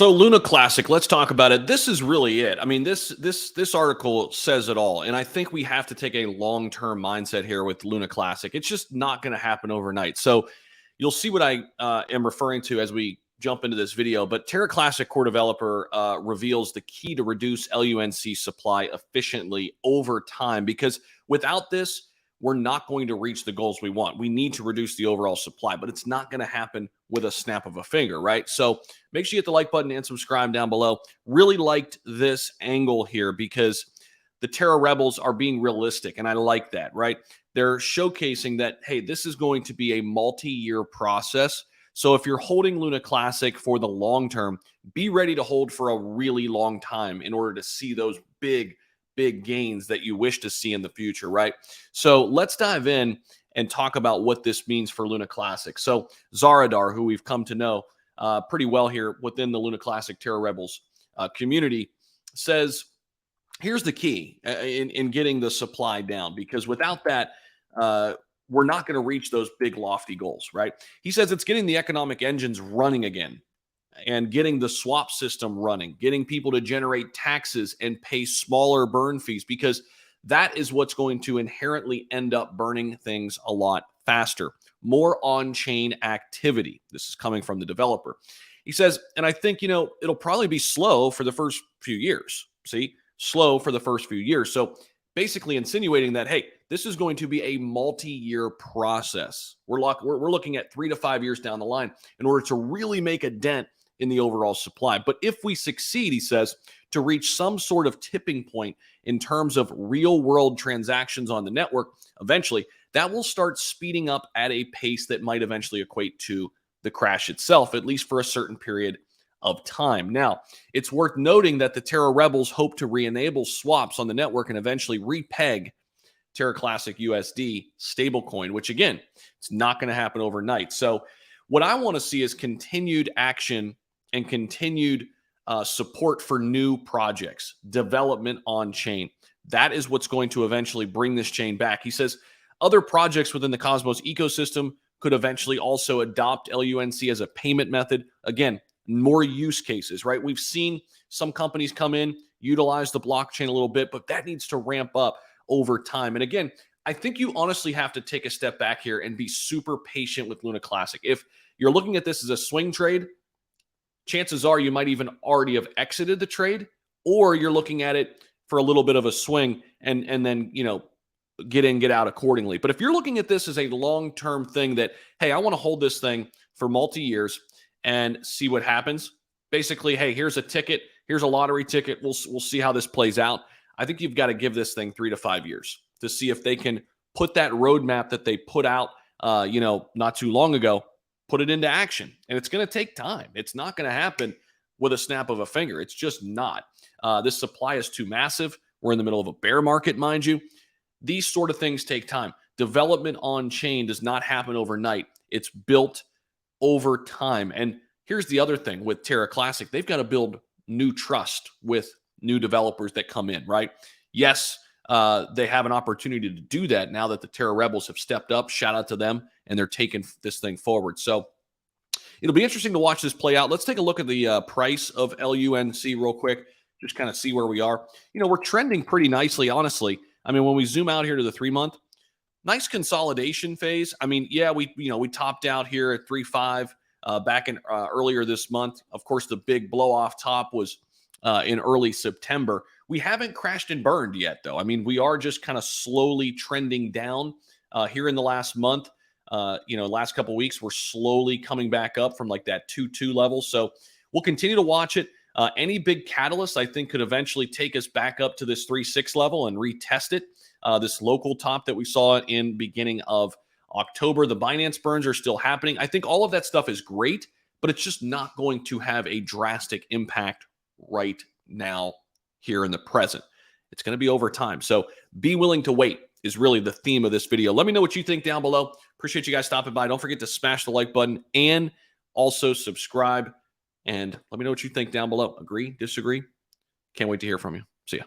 So Luna Classic, let's talk about it. This is really it. I mean, this article says it all, and I think we have to take a long-term mindset here with Luna Classic. It's just not going to happen overnight. So you'll see what I am referring to as we jump into this video. But Terra Classic core developer reveals the key to reduce LUNC supply efficiently over time, because without this, we're not going to reach the goals we want. We need to reduce the overall supply, but it's not going to happen with a snap of a finger, right? So make sure you hit the like button and subscribe down below. Really liked this angle here because the Terra Rebels are being realistic, and I like that, right? They're showcasing that, hey, this is going to be a multi-year process. So if you're holding Luna Classic for the long term, be ready to hold for a really long time in order to see those big gains that you wish to see in the future, right? So let's dive in and talk about what this means for Luna Classic. So Zaradar, who we've come to know pretty well here within the Luna Classic Terra Rebels community, says, here's the key in getting the supply down, because without that, we're not going to reach those big lofty goals, right? He says it's getting the economic engines running again, and getting the swap system running, getting people to generate taxes and pay smaller burn fees, because that is what's going to inherently end up burning things a lot faster. More on-chain activity. This is coming from the developer. He says, and I think, it'll probably be slow for the first few years. See, slow for the first few years. So basically insinuating that, hey, this is going to be a multi-year process. We're looking at 3 to 5 years down the line in order to really make a dent in the overall supply. But if we succeed, he says, to reach some sort of tipping point in terms of real world transactions on the network, eventually that will start speeding up at a pace that might eventually equate to the crash itself, at least for a certain period of time. Now, it's worth noting that the Terra Rebels hope to re-enable swaps on the network and eventually repeg Terra Classic USD stablecoin, which again, it's not going to happen overnight. So what I want to see is continued action and continued support for new projects, development on chain. That is what's going to eventually bring this chain back. He says other projects within the Cosmos ecosystem could eventually also adopt LUNC as a payment method. Again, more use cases, right? We've seen some companies come in, utilize the blockchain a little bit, but that needs to ramp up over time. And again, I think you honestly have to take a step back here and be super patient with Luna Classic. If you're looking at this as a swing trade, chances are you might even already have exited the trade, or you're looking at it for a little bit of a swing and then, get in, get out accordingly. But if you're looking at this as a long-term thing that, hey, I want to hold this thing for multi-years and see what happens. Basically, hey, here's a ticket. Here's a lottery ticket. We'll see how this plays out. I think you've got to give this thing 3 to 5 years to see if they can put that roadmap that they put out, not too long ago, put it into action. And it's going to take time. It's not going to happen with a snap of a finger. It's just not. This supply is too massive. We're in the middle of a bear market, mind you. These sort of things take time. Development on chain does not happen overnight. It's built over time. And here's the other thing with Terra Classic. They've got to build new trust with new developers that come in, right? Yes, they have an opportunity to do that now that the Terra Rebels have stepped up. Shout out to them, and they're taking this thing forward. So it'll be interesting to watch this play out. Let's take a look at the price of LUNC real quick, just kind of see where we are. We're trending pretty nicely, honestly. I mean, when we zoom out here to the 3-month, nice consolidation phase. I mean, yeah, we topped out here at 3.5 back in earlier this month. Of course, the big blow off top was in early September. We haven't crashed and burned yet, though. I mean, we are just kind of slowly trending down here in the last month. Last couple of weeks, we're slowly coming back up from like that 2.2 level. So we'll continue to watch it. Any big catalyst, I think, could eventually take us back up to this 3.6 level and retest it. This local top that we saw in beginning of October. The Binance burns are still happening. I think all of that stuff is great, but it's just not going to have a drastic impact right now here in the present. It's going to be over time. So be willing to wait is really the theme of this video. Let me know what you think down below. Appreciate you guys stopping by. Don't forget to smash the like button and also subscribe. And let me know what you think down below. Agree, disagree? Can't wait to hear from you. See ya.